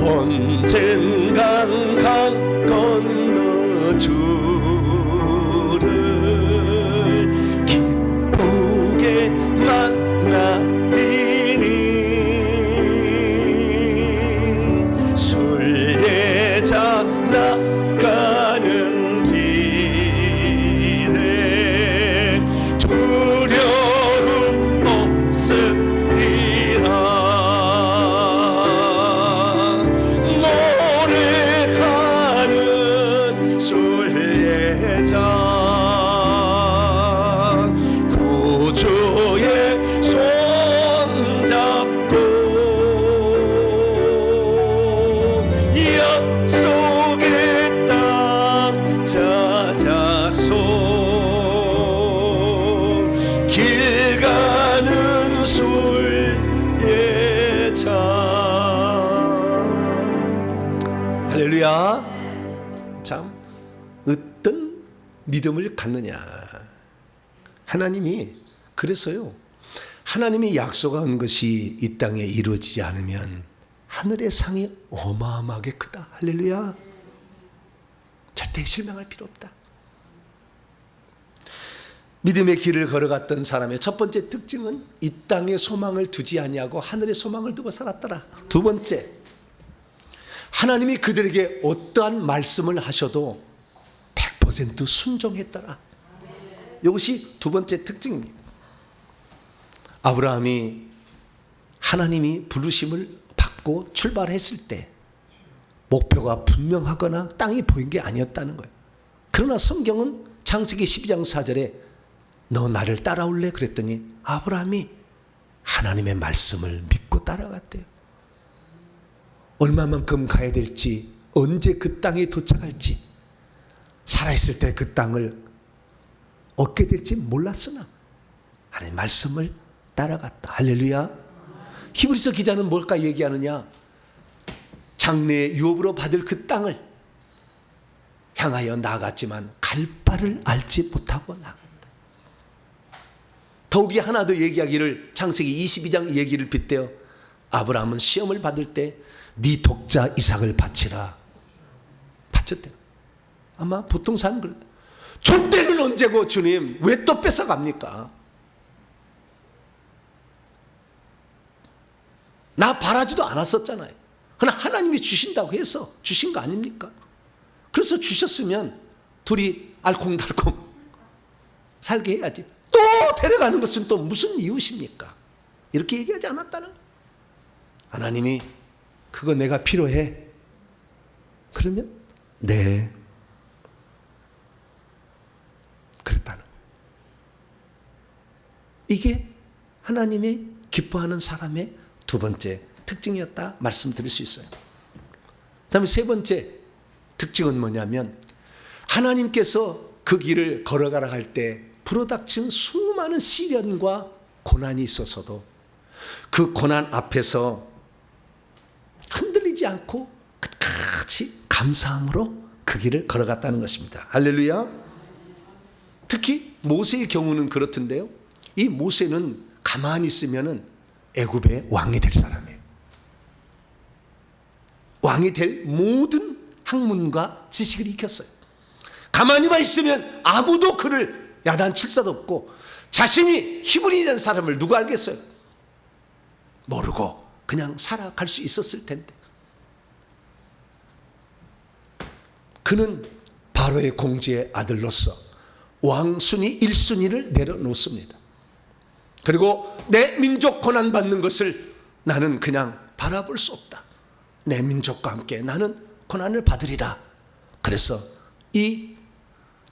언젠간 강 건너 주를 기쁘게 만나리니 순례자 나가는 길에 두려움 없으리라 노래하는 순례자 할렐루야. 참 어떤 믿음을 갖느냐. 하나님이 그래서요, 하나님이 약속한 것이 이 땅에 이루어지지 않으면 하늘의 상이 어마어마하게 크다. 할렐루야. 절대 실망할 필요 없다. 믿음의 길을 걸어갔던 사람의 첫 번째 특징은 이 땅에 소망을 두지 아니하고 하늘에 소망을 두고 살았더라. 두 번째, 하나님이 그들에게 어떠한 말씀을 하셔도 100% 순종했더라. 이것이 두 번째 특징입니다. 아브라함이 하나님이 부르심을 받고 출발했을 때 목표가 분명하거나 땅이 보인 게 아니었다는 거예요. 그러나 성경은 창세기 12장 4절에 너 나를 따라올래? 그랬더니 아브라함이 하나님의 말씀을 믿고 따라갔대요. 얼마만큼 가야 될지, 언제 그 땅에 도착할지, 살아있을 때 그 땅을 얻게 될지 몰랐으나 하나님의 말씀을 따라갔다. 할렐루야. 히브리서 기자는 뭘까 얘기하느냐? 장래의 유업으로 받을 그 땅을 향하여 나아갔지만 갈 바를 알지 못하고 나갔다. 더욱이 하나 더 얘기하기를, 창세기 22장 얘기를 빗대어 아브라함은 시험을 받을 때 네 독자 이삭을 바치라. 바쳤대요. 아마 보통 사는 걸, 줄 때는 언제고 주님 왜 또 뺏어갑니까? 나 바라지도 않았었잖아요. 그러나 하나님이 주신다고 해서 주신 거 아닙니까? 그래서 주셨으면 둘이 알콩달콩 살게 해야지. 또 데려가는 것은 또 무슨 이유십니까? 이렇게 얘기하지 않았다는 거예요. 하나님이 그거 내가 필요해. 그러면 네. 그랬다는 거예요. 이게 하나님이 기뻐하는 사람의 두 번째 특징이었다 말씀드릴 수 있어요. 다음에 세 번째 특징은 뭐냐면, 하나님께서 그 길을 걸어가라 할 때 불어닥친 수많은 시련과 고난이 있어서도 그 고난 앞에서 흔들리지 않고 끝까지 감사함으로 그 길을 걸어갔다는 것입니다. 할렐루야. 특히 모세의 경우는 그렇던데요, 이 모세는 가만히 있으면은 애굽의 왕이 될 사람이에요. 왕이 될 모든 학문과 지식을 익혔어요. 가만히만 있으면 아무도 그를 야단칠 수도 없고, 자신이 히브리인 된 사람을 누가 알겠어요? 모르고 그냥 살아갈 수 있었을 텐데. 그는 바로의 공주의 아들로서 왕순위 1순위를 내려놓습니다. 그리고 내 민족 고난받는 것을 나는 그냥 바라볼 수 없다. 내 민족과 함께 나는 고난을 받으리라. 그래서 이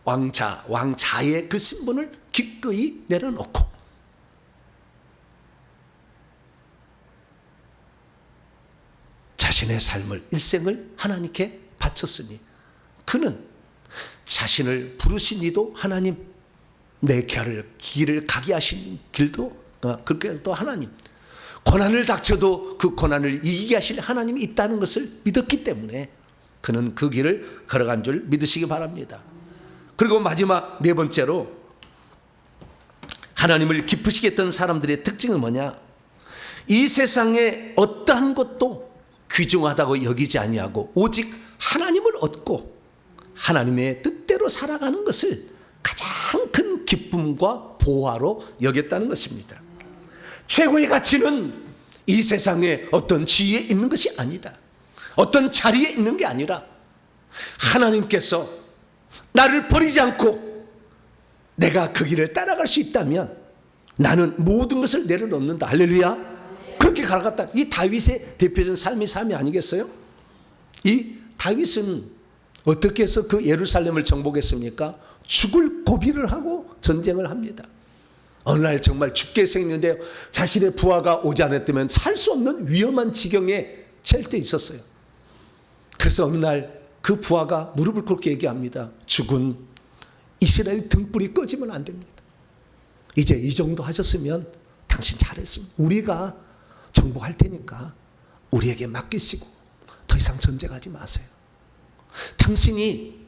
왕자의 그 신분을 기꺼이 내려놓고 자신의 삶을, 일생을 하나님께 바쳤으니, 그는 자신을 부르신 이도 하나님, 내 길을 가게 하신 길도 그렇게 또 하나님, 고난을 닥쳐도 그 고난을 이기게 하실 하나님이 있다는 것을 믿었기 때문에 그는 그 길을 걸어간 줄 믿으시기 바랍니다. 그리고 마지막 네 번째로, 하나님을 기쁘시게 했던 사람들의 특징은 뭐냐? 이 세상에 어떠한 것도 귀중하다고 여기지 아니하고 오직 하나님을 얻고 하나님의 뜻대로 살아가는 것을 가장 큰 기쁨과 보화로 여겼다는 것입니다. 최고의 가치는 이 세상에 어떤 지위에 있는 것이 아니다. 어떤 자리에 있는 게 아니라 하나님께서 나를 버리지 않고 내가 그 길을 따라갈 수 있다면 나는 모든 것을 내려놓는다. 할렐루야. 그렇게 갈아갔다. 이 다윗의 대표적인 삶이 아니겠어요? 이 다윗은 어떻게 해서 그 예루살렘을 정복했습니까? 죽을 고비를 하고 전쟁을 합니다. 어느 날 정말 죽게 생겼는데 자신의 부하가 오지 않았다면 살 수 없는 위험한 지경에 처할 때 있었어요. 그래서 어느 날 그 부하가 무릎을 꿇고 얘기합니다. 죽은 이스라엘 등불이 꺼지면 안 됩니다. 이제 이 정도 하셨으면 당신 잘했습니다. 우리가 정복할 테니까 우리에게 맡기시고 더 이상 전쟁하지 마세요. 당신이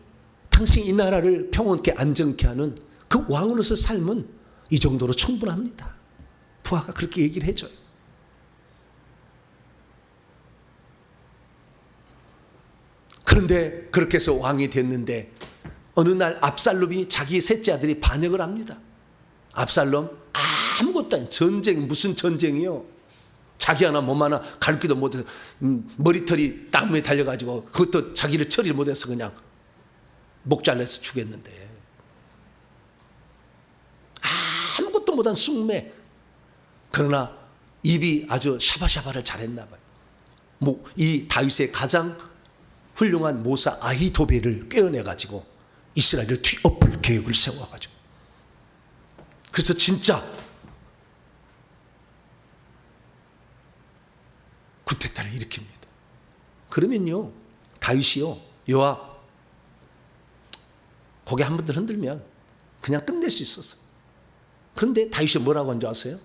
이 나라를 평온케 안정케 하는 그 왕으로서 삶은 이 정도로 충분합니다. 부하가 그렇게 얘기를 해줘요. 그런데 그렇게 해서 왕이 됐는데 어느 날 압살롬이 자기 셋째 아들이 반역을 합니다. 압살롬 아무것도 아닌 전쟁, 무슨 전쟁이요? 자기 하나 몸 하나 가르치도 못해서 머리털이 나무에 달려가지고 그것도 자기를 처리를 못해서 그냥 목 잘라서 죽였는데, 아무것도 못한 쑥매. 그러나 입이 아주 샤바샤바를 잘했나 봐요. 이 다윗의 가장 훌륭한 모사 아히도벨을 꿰어내가지고 이스라엘을 뒤엎을 계획을 세워가지고, 그래서 진짜 구테타를 일으킵니다. 그러면요, 다윗이요, 요압 고개 한 번 더 흔들면 그냥 끝낼 수 있었어요. 그런데 다윗이 뭐라고 한 줄 아세요?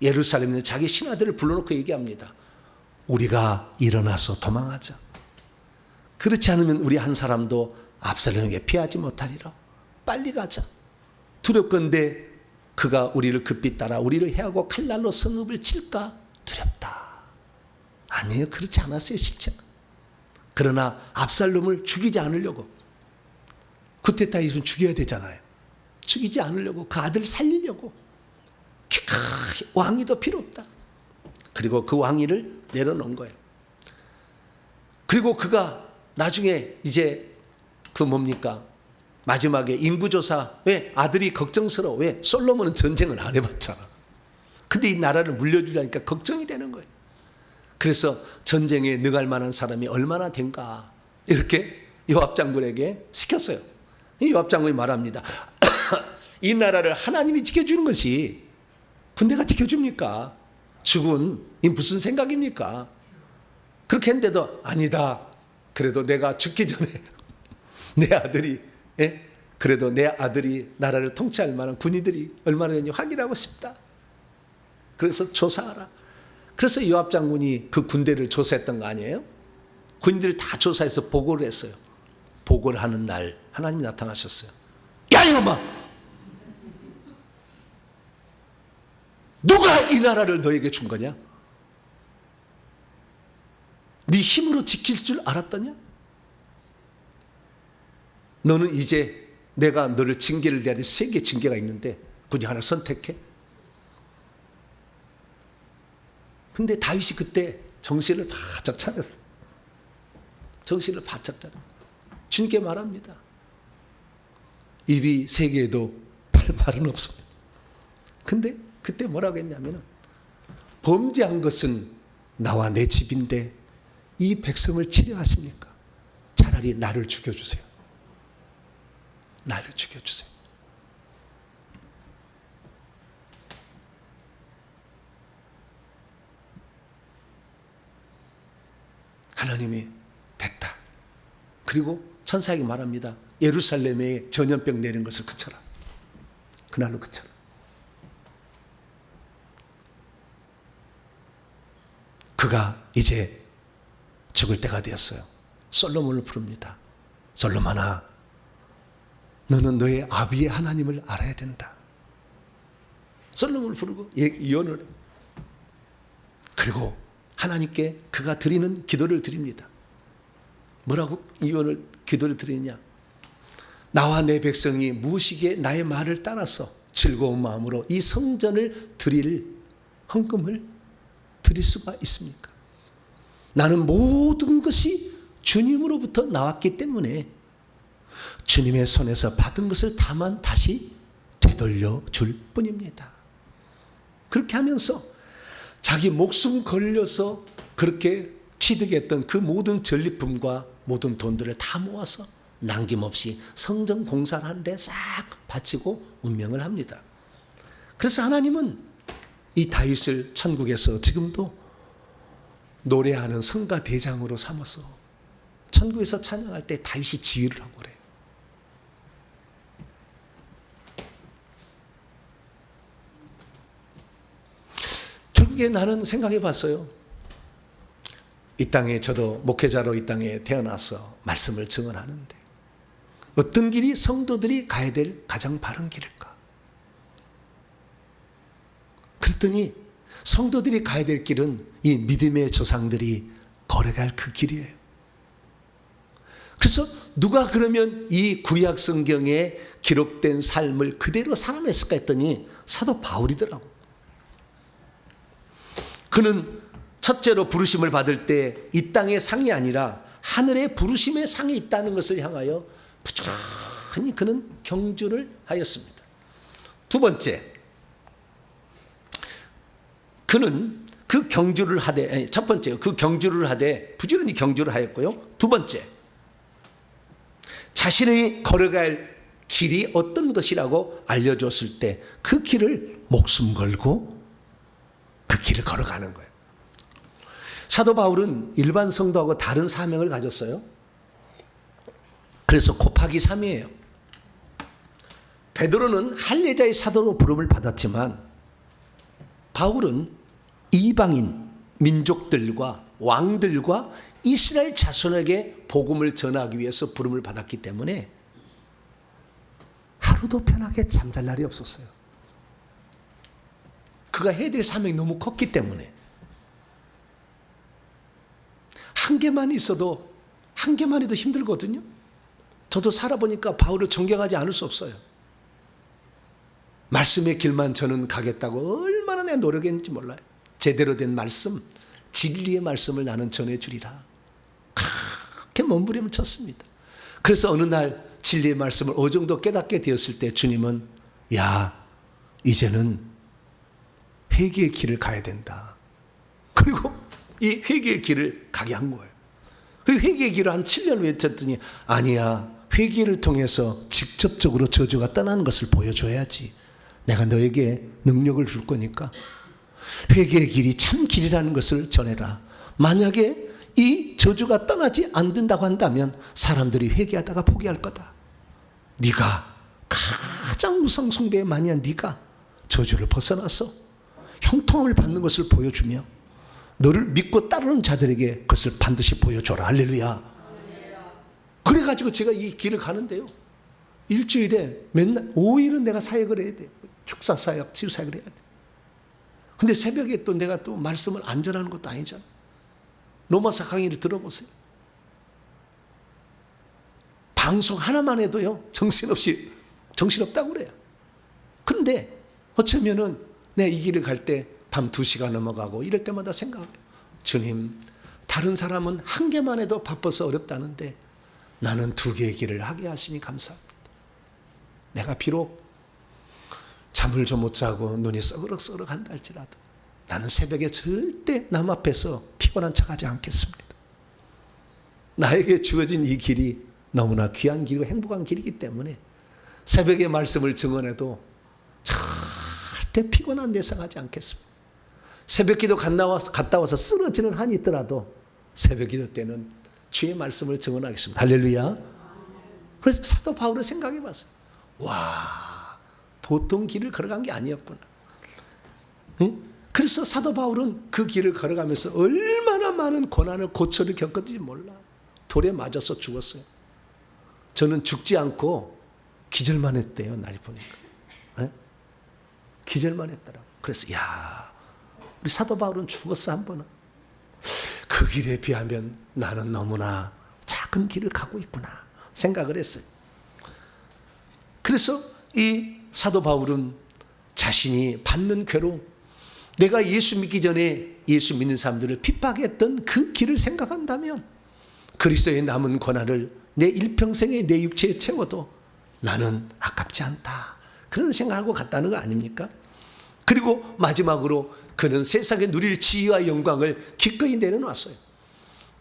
예루살렘에 있는 자기 신하들을 불러놓고 얘기합니다. 우리가 일어나서 도망하자. 그렇지 않으면 우리 한 사람도 압살롬에게 피하지 못하리라. 빨리 가자. 두렵건대 그가 우리를 급히 따라 우리를 해하고 칼날로 성읍을 칠까 두렵다. 아니에요, 그렇지 않았어요, 실제. 그러나 압살롬을 죽이지 않으려고, 구테타잇은 죽여야 되잖아요. 죽이지 않으려고, 그 아들을 살리려고, 왕위도 필요 없다. 그리고 그 왕위를 내려놓은 거예요. 그리고 그가 나중에 이제 그 뭡니까? 마지막에 인구조사, 왜 아들이 걱정스러워? 왜? 솔로몬은 전쟁을 안 해봤잖아. 근데 이 나라를 물려주려니까 걱정이 되는 거예요. 그래서 전쟁에 능할 만한 사람이 얼마나 된가 이렇게 요압 장군에게 시켰어요. 이 요압 장군이 말합니다. 이 나라를 하나님이 지켜주는 것이 군대가 지켜줍니까? 죽은 이 무슨 생각입니까? 그렇게 했는데도 아니다. 그래도 내가 죽기 전에 내 아들이, 그래도 내 아들이 나라를 통치할 만한 군인들이 얼마나 되는지 확인하고 싶다. 그래서 조사하라. 그래서 요압 장군이 그 군대를 조사했던 거 아니에요? 군인들을 다 조사해서 보고를 했어요. 보고를 하는 날 하나님이 나타나셨어요. 야, 이놈아! 누가 이 나라를 너에게 준 거냐? 네 힘으로 지킬 줄 알았더냐? 너는 이제 내가 너를 징계를 내야 될 3개의 징계가 있는데 그중 하나를 선택해. 근데 다윗이 그때 정신을 바짝 차렸어. 정신을 바짝 차렸어. 주님께 말합니다. 입이 3개에도 말은 없습니다. 근데 그때 뭐라고 했냐면, 범죄한 것은 나와 내 집인데 이 백성을 치료하십니까? 차라리 나를 죽여주세요. 나를 죽여주세요. 하나님이 됐다. 그리고 천사에게 말합니다. 예루살렘에 전염병 내린 것을 그쳐라. 그날로 그쳐라. 그가 이제 죽을 때가 되었어요. 솔로몬을 부릅니다. 솔로몬아, 너는 너의 아비의 하나님을 알아야 된다. 솔로몬을 부르고 예언을, 그리고 하나님께 그가 드리는 기도를 드립니다. 뭐라고 예언을 기도를 드리냐? 나와 내 백성이 무엇이기에 나의 말을 따라서 즐거운 마음으로 이 성전을 드릴 헌금을 드릴 수가 있습니까? 나는 모든 것이 주님으로부터 나왔기 때문에 주님의 손에서 받은 것을 다만 다시 되돌려 줄 뿐입니다. 그렇게 하면서 자기 목숨 걸려서 그렇게 취득했던 그 모든 전리품과 모든 돈들을 다 모아서 남김없이 성전 공사를 하는데 싹 바치고 운명을 합니다. 그래서 하나님은 이 다윗을 천국에서 지금도 노래하는 성가 대장으로 삼아서 천국에서 찬양할 때 다윗이 지휘를 하고 그래요. 결국에 나는 생각해 봤어요. 이 땅에 저도 목회자로 이 땅에 태어나서 말씀을 증언하는데 어떤 길이 성도들이 가야 될 가장 바른 길일까? 그랬더니 성도들이 가야 될 길은 이 믿음의 조상들이 걸어갈 그 길이에요. 그래서 누가 그러면 이 구약 성경에 기록된 삶을 그대로 살아냈을까 했더니 사도 바울이더라고. 그는 첫째로 부르심을 받을 때 이 땅의 상이 아니라 하늘의 부르심의 상이 있다는 것을 향하여 부지런히 그는 경주를 하였습니다. 두 번째, 그는 그 경주를 하되, 첫 번째, 그 경주를 하되 부지런히 경주를 하였고요. 두 번째, 자신이 걸어갈 길이 어떤 것이라고 알려줬을 때 그 길을 목숨 걸고 그 길을 걸어가는 거예요. 사도 바울은 일반 성도하고 다른 사명을 가졌어요. 그래서 곱하기 3이에요. 베드로는 할례자의 사도로 부름을 받았지만 바울은 이방인 민족들과 왕들과 이스라엘 자손에게 복음을 전하기 위해서 부름을 받았기 때문에 하루도 편하게 잠잘 날이 없었어요. 그가 해야 될 사명이 너무 컸기 때문에 한 개만 있어도 한 개만 해도 힘들거든요. 저도 살아보니까 바울을 존경하지 않을 수 없어요. 말씀의 길만 저는 가겠다고 얼마나 내 노력했는지 몰라요. 제대로 된 말씀, 진리의 말씀을 나는 전해주리라. 그렇게 몸부림을 쳤습니다. 그래서 어느 날 진리의 말씀을 어느 정도 깨닫게 되었을 때 주님은 야, 이제는 회개의 길을 가야 된다. 그리고 이 회개의 길을 가게 한 거예요. 그 회개의 길을 한 7년 후에 했더니 아니야, 회개를 통해서 직접적으로 저주가 떠나는 것을 보여줘야지. 내가 너에게 능력을 줄 거니까 회개의 길이 참 길이라는 것을 전해라. 만약에 이 저주가 떠나지 않는다고 한다면 사람들이 회개하다가 포기할 거다. 네가 가장 우상 숭배에 많이 한 네가 저주를 벗어나서 형통함을 받는 것을 보여주며 너를 믿고 따르는 자들에게 그것을 반드시 보여줘라. 할렐루야. 그래가지고 제가 이 길을 가는데요, 일주일에 맨날 5일은 내가 사역을 해야 돼. 축사 사역, 치유 사역을 해야 돼. 근데 새벽에 또 내가 또 말씀을 안 전하는 것도 아니잖아. 로마서 강의를 들어보세요. 방송 하나만 해도요 정신없다고 그래요. 그런데 어쩌면은 내 이 길을 갈 때 밤 2시가 넘어가고 이럴 때마다 생각해요. 주님, 다른 사람은 한 개만 해도 바빠서 어렵다는데 나는 2개의 길을 하게 하시니 감사합니다. 내가 비록 잠을 좀 못 자고 눈이 써그럭써그럭 한다 할지라도 나는 새벽에 절대 남 앞에서 피곤한 척하지 않겠습니다. 나에게 주어진 이 길이 너무나 귀한 길이고 행복한 길이기 때문에 새벽에 말씀을 증언해도 절대 피곤한 데서 하지 않겠습니다. 새벽 기도 갔다 와서 쓰러지는 한이 있더라도 새벽 기도 때는 주의 말씀을 증언하겠습니다. 할렐루야. 그래서 사도 바울을 생각해 봤어요. 와, 보통 길을 걸어간 게 아니었구나. 응? 그래서 사도 바울은 그 길을 걸어가면서 얼마나 많은 고난을 고초를 겪었는지 몰라. 돌에 맞아서 죽었어요. 저는 죽지 않고 기절만 했대요. 날 보니까. 네? 기절만 했더라고. 그래서 야, 우리 사도 바울은 죽었어 한 번은. 그 길에 비하면 나는 너무나 작은 길을 가고 있구나 생각을 했어요. 그래서 이 사도 바울은 자신이 받는 괴로움, 내가 예수 믿기 전에 예수 믿는 사람들을 핍박했던 그 길을 생각한다면 그리스도의 남은 고난을 내 일평생에 내 육체에 채워도 나는 아깝지 않다, 그런 생각하고 갔다는 거 아닙니까? 그리고 마지막으로 그는 세상에 누릴 지위와 영광을 기꺼이 내려놨어요.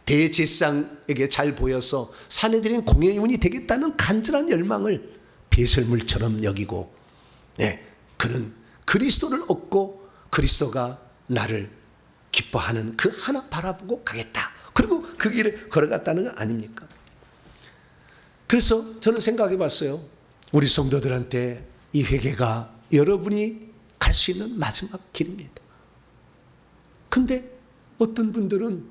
대제사장에게 잘 보여서 사내들인 공회의원이 되겠다는 간절한 열망을 배설물처럼 여기고, 그는 그리스도를 얻고 그리스도가 나를 기뻐하는 그 하나 바라보고 가겠다. 그리고 그 길을 걸어갔다는 거 아닙니까? 그래서 저는 생각해 봤어요. 우리 성도들한테 이 회개가 여러분이 갈 수 있는 마지막 길입니다. 근데 어떤 분들은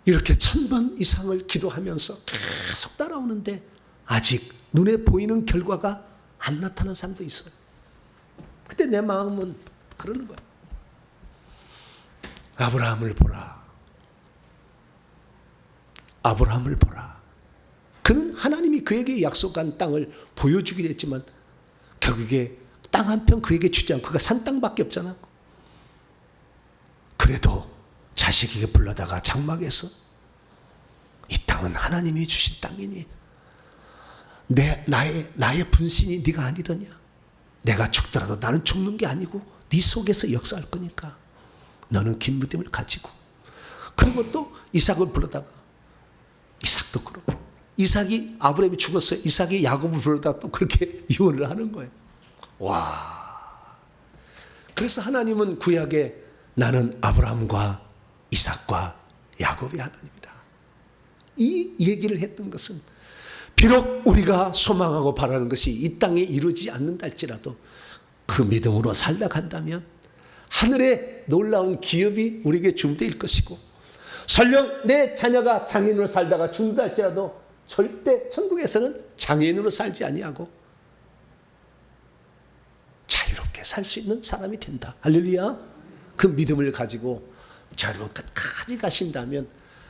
이렇게 1000번 이상을 기도하면서 계속 따라오는데 아직 눈에 보이는 결과가 안 나타나는 사람도 있어요. 그때 내 마음은 그러는 거예요. 아브라함을 보라. 아브라함을 보라. 그는 하나님이 그에게 약속한 땅을 보여주기로 했지만 결국에 땅 한 편 그에게 주지 않고 그가 산 땅밖에 없잖아. 그래도 자식에게 불러다가 장막에서 이 땅은 하나님이 주신 땅이니 나의 분신이 네가 아니더냐. 내가 죽더라도 나는 죽는 게 아니고 네 속에서 역사할 거니까 너는 긴 믿음을 가지고. 그리고 또 이삭을 불러다가 이삭도 그러고 이삭이 아브라함이 죽었어요. 이삭이 야곱을 불러다가 또 그렇게 이혼을 하는 거예요. 와. 그래서 하나님은 구약에 나는 아브라함과 이삭과 야곱의 하나님이다. 이 얘기를 했던 것은 비록 우리가 소망하고 바라는 것이 이 땅에 이루어지지 않는다 할지라도 그 믿음으로 살다간다면 하늘의 놀라운 기업이 우리에게 준비될 것이고 설령 내 자녀가 장애인으로 살다가 죽는다 할지라도 절대 천국에서는 장애인으로 살지 아니하고 자유롭게 살 수 있는 사람이 된다. 할렐루야. 그 믿음을 가지고 자 여러분 끝까지 가신다면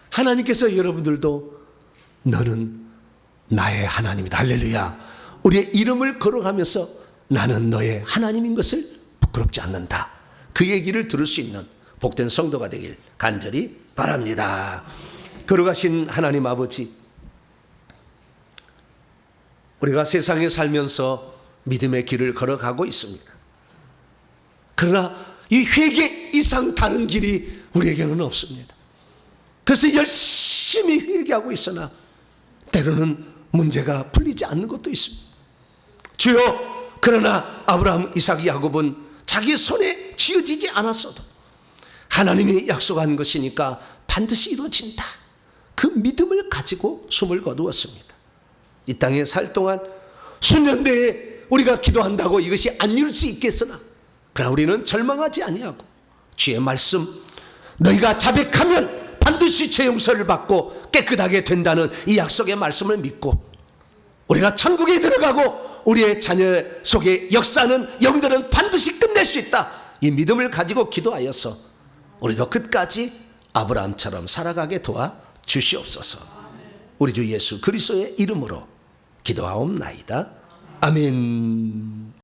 하나님께서 여러분들도 너는 나의 하나님이다. 할렐루야. 우리의 이름을 걸어가면서 나는 너의 하나님인 것을 부끄럽지 않는다. 그 얘기를 들을 수 있는 복된 성도가 되길 간절히 바랍니다. 걸어가신 하나님 아버지, 우리가 세상에 살면서 믿음의 길을 걸어가고 있습니다. 그러나 이 회개 이상 다른 길이 우리에게는 없습니다. 그래서 열심히 회개하고 있으나 때로는 문제가 풀리지 않는 것도 있습니다. 주여, 그러나 아브라함, 이삭, 야곱은 자기 손에 쥐어지지 않았어도 하나님이 약속한 것이니까 반드시 이루어진다. 그 믿음을 가지고 숨을 거두었습니다. 이 땅에 살 동안 수년 내에 우리가 기도한다고 이것이 안 이룰 수 있겠으나 그러나 우리는 절망하지 아니하고 주의 말씀 너희가 자백하면 반드시 죄 용서를 받고 깨끗하게 된다는 이 약속의 말씀을 믿고 우리가 천국에 들어가고 우리의 자녀 속에 역사하는 영들은 반드시 끝낼 수 있다. 이 믿음을 가지고 기도하여서 우리도 끝까지 아브라함처럼 살아가게 도와 주시옵소서. 우리 주 예수 그리스도의 이름으로 기도하옵나이다. 아멘.